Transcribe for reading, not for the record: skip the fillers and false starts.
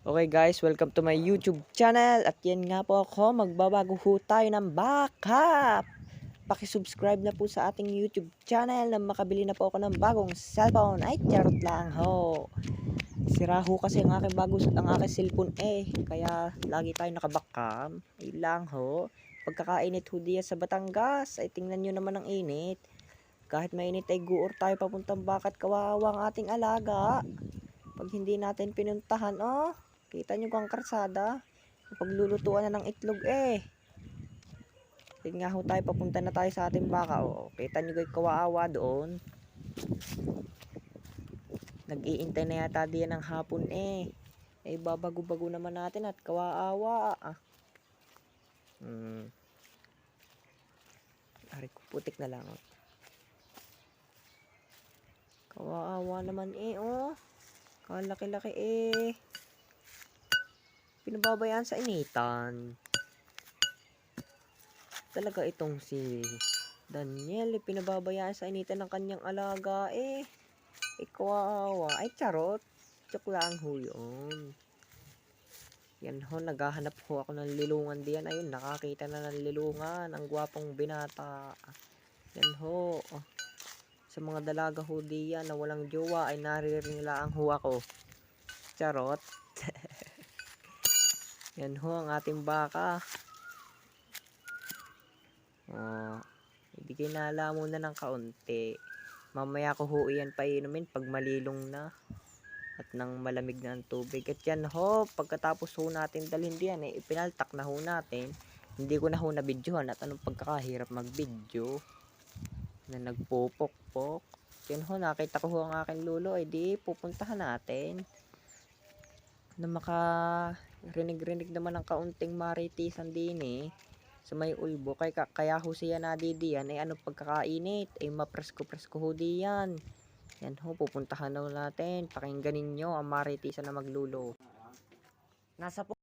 Okay guys, welcome to my YouTube channel. At yan nga po ako, magbabago ho tayo ng backup. Pakisubscribe na po sa ating YouTube channel na makabili na po ako ng bagong cellphone. Ay, charot lang ho. Sira ho kasi ang aking cellphone kaya lagi tayo nakabackup. Ay lang ho. Pagkakainit ho diyan sa Batangas, ay tingnan nyo naman ang init. Kahit mainit ay guor tayo papuntang bakat, kawawa ang ating alaga. Pag hindi natin pinuntahan, kita nyo kang karsada. Paglulutuan na ng itlog Sige nga ho tayo, papunta na tayo sa ating baka. Kita nyo guys, kawaawa doon. Nag-iintay na yata diyan ng hapon babago-bago naman natin at kawaawa. Ari ko, putik na lang. Kawaawa naman kalaki-laki pinababayaan sa initan. Talaga itong si Daniel pinababayaan sa initan ng kanyang alaga kawawa. Ay charot, joke lang ho yun. Yan ho, naghahanap ho ako ng lilungan diyan. Ayun, nakakita na ng lilungan ang gwapong binata. Yan ho, sa mga dalaga ho diyan na walang jowa ay naririlang ho ako. Charot. Yan ho ang ating baka. Ibigay na alam muna ng kaunti. Mamaya ko ho yan painumin pag malilong na at nang malamig na ang tubig. At yan ho, pagkatapos ho natin dalhin diyan ipinaltak na ho natin. Hindi ko na ho nabidyohan at anong pagkakahirap magbidyo na nagpupok-pok. Yan ho, nakita ko ho ang aking lulo di pupuntahan natin na makarinig-rinig naman ng kaunting maritisan din sa may ulbo. Kaya ho siya nadidiyan anong pagkakainit mapresko-presko ho diyan. Yan ho, pupuntahan na natin. Pakingganin nyo ang maritisan na maglulo. Nasa po